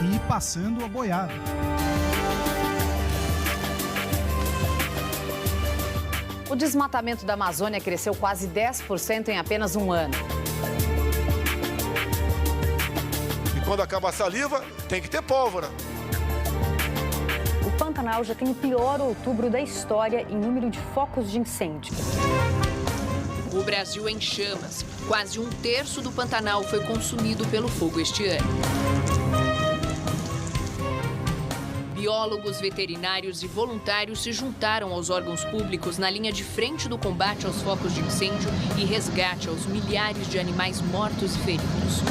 e ir passando a boiada. O desmatamento da Amazônia cresceu quase 10% em apenas um ano. E quando acaba a saliva, tem que ter pólvora. O Pantanal já tem o pior outubro da história em número de focos de incêndio. O Brasil em chamas. Quase um terço do Pantanal foi consumido pelo fogo este ano. Biólogos, veterinários e voluntários se juntaram aos órgãos públicos na linha de frente do combate aos focos de incêndio e resgate aos milhares de animais mortos e feridos.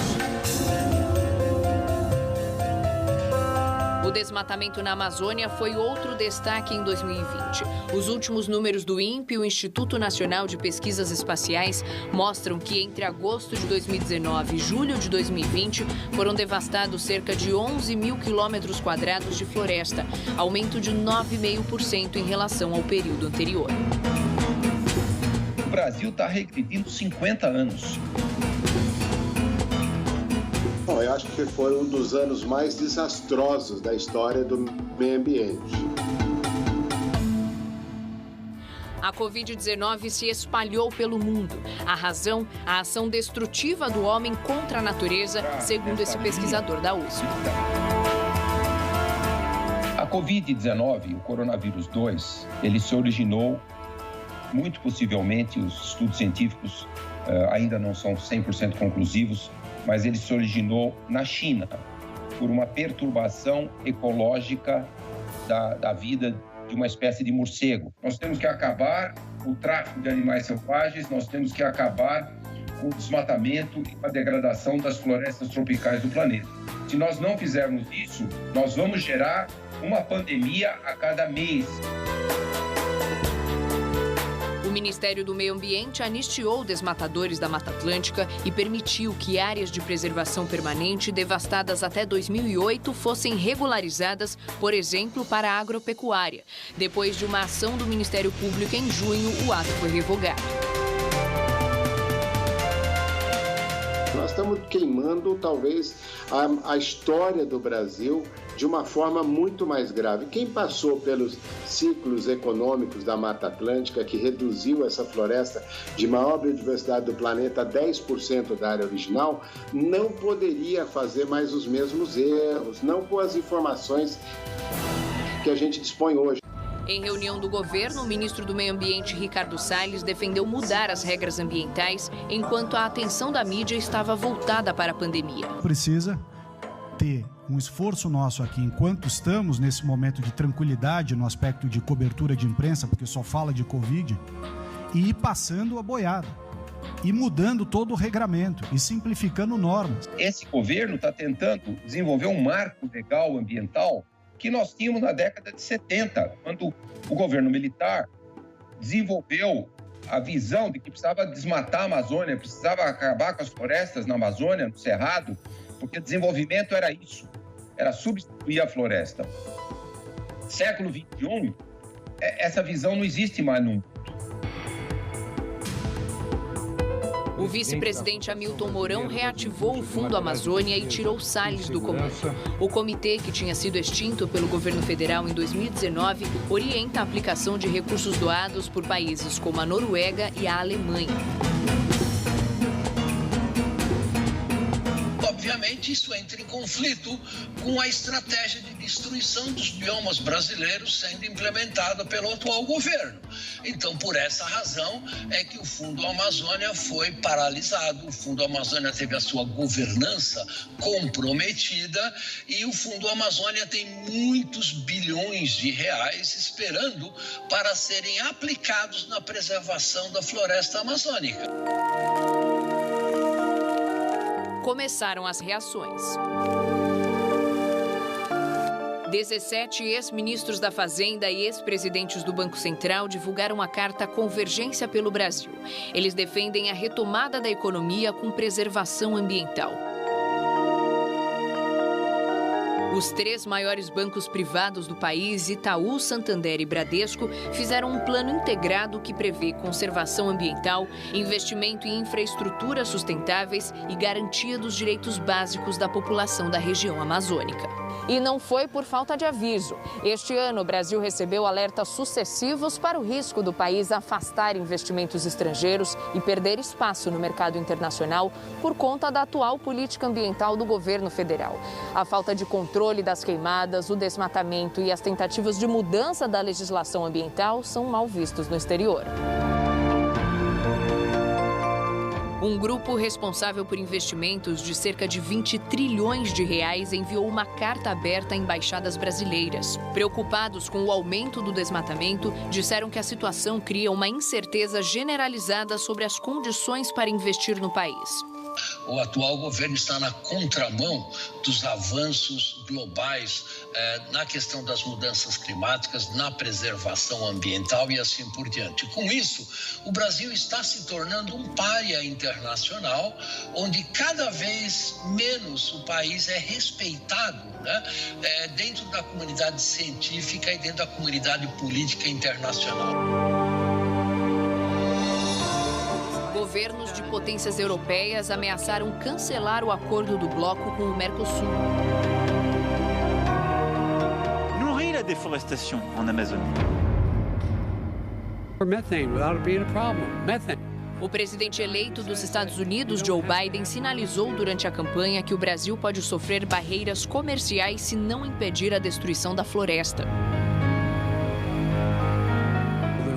O desmatamento na Amazônia foi outro destaque em 2020. Os últimos números do INPE, o Instituto Nacional de Pesquisas Espaciais, mostram que entre agosto de 2019 e julho de 2020 foram devastados cerca de 11 mil quilômetros quadrados de floresta, aumento de 9,5% em relação ao período anterior. O Brasil está regredindo 50 anos. Bom, eu acho que foi um dos anos mais desastrosos da história do meio ambiente. A Covid-19 se espalhou pelo mundo. A razão, a ação destrutiva do homem contra a natureza, segundo esse pesquisador da USP. A Covid-19, o coronavírus 2, ele se originou, muito possivelmente, os estudos científicos ainda não são 100% conclusivos, mas ele se originou na China, por uma perturbação ecológica da vida de uma espécie de morcego. Nós temos que acabar com o tráfico de animais selvagens, nós temos que acabar com o desmatamento e com a degradação das florestas tropicais do planeta. Se nós não fizermos isso, nós vamos gerar uma pandemia a cada mês. O Ministério do Meio Ambiente anistiou desmatadores da Mata Atlântica e permitiu que áreas de preservação permanente devastadas até 2008 fossem regularizadas, por exemplo, para a agropecuária. Depois de uma ação do Ministério Público em junho, o ato foi revogado. Nós estamos queimando, talvez, a história do Brasil de uma forma muito mais grave. Quem passou pelos ciclos econômicos da Mata Atlântica, que reduziu essa floresta de maior biodiversidade do planeta a 10% da área original, não poderia fazer mais os mesmos erros, não com as informações que a gente dispõe hoje. Em reunião do governo, o ministro do Meio Ambiente, Ricardo Salles, defendeu mudar as regras ambientais, enquanto a atenção da mídia estava voltada para a pandemia. Precisa ter um esforço nosso aqui, enquanto estamos nesse momento de tranquilidade no aspecto de cobertura de imprensa, porque só fala de Covid, e ir passando a boiada, e mudando todo o regramento, e simplificando normas. Esse governo está tentando desenvolver um marco legal ambiental que nós tínhamos na década de 70, quando o governo militar desenvolveu a visão de que precisava desmatar a Amazônia, precisava acabar com as florestas na Amazônia, no Cerrado, porque desenvolvimento era isso, era substituir a floresta. Século XXI, essa visão não existe mais no mundo. O vice-presidente Hamilton Mourão reativou o Fundo Amazônia e tirou Salles do comando. O comitê, que tinha sido extinto pelo governo federal em 2019, orienta a aplicação de recursos doados por países como a Noruega e a Alemanha. Obviamente, isso entra em conflito com a estratégia de destruição dos biomas brasileiros sendo implementada pelo atual governo. Então, por essa razão, é que o Fundo Amazônia foi paralisado. O Fundo Amazônia teve a sua governança comprometida e o Fundo Amazônia tem muitos bilhões de reais esperando para serem aplicados na preservação da floresta amazônica. Começaram as reações. 17 ex-ministros da Fazenda e ex-presidentes do Banco Central divulgaram a carta Convergência pelo Brasil. Eles defendem a retomada da economia com preservação ambiental. Os 3 maiores bancos privados do país, Itaú, Santander e Bradesco, fizeram um plano integrado que prevê conservação ambiental, investimento em infraestruturas sustentáveis e garantia dos direitos básicos da população da região amazônica. E não foi por falta de aviso. Este ano, o Brasil recebeu alertas sucessivos para o risco do país afastar investimentos estrangeiros e perder espaço no mercado internacional por conta da atual política ambiental do governo federal. A falta de controle das queimadas, o desmatamento e as tentativas de mudança da legislação ambiental são mal vistos no exterior. Um grupo responsável por investimentos de cerca de 20 trilhões de reais enviou uma carta aberta a embaixadas brasileiras. Preocupados com o aumento do desmatamento, disseram que a situação cria uma incerteza generalizada sobre as condições para investir no país. O atual governo está na contramão dos avanços globais na questão das mudanças climáticas, na preservação ambiental e assim por diante. Com isso, o Brasil está se tornando um pária internacional, onde cada vez menos o país é respeitado, dentro da comunidade científica e dentro da comunidade política internacional. Governos de potências europeias ameaçaram cancelar o acordo do bloco com o Mercosul. Nourrir la déforestation en Amazonie. Methane without it being a problem. Methane. O presidente eleito dos Estados Unidos, Joe Biden, sinalizou durante a campanha que o Brasil pode sofrer barreiras comerciais se não impedir a destruição da floresta.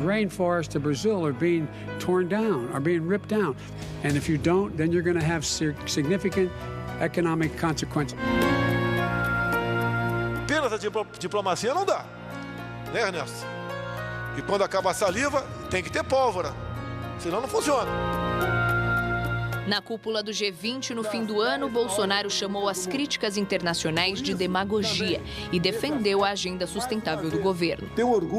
Rainforests of Brazil are being torn down, are being ripped down. And if you don't, then you're going to have significant economic consequences. Apenas a diplomacia não dá, né, Ernesto? E quando acaba a saliva, tem que ter pólvora, senão não funciona. Na cúpula do G20, no fim do ano, Bolsonaro chamou as críticas internacionais de demagogia e defendeu a agenda sustentável do governo. Tenho orgulho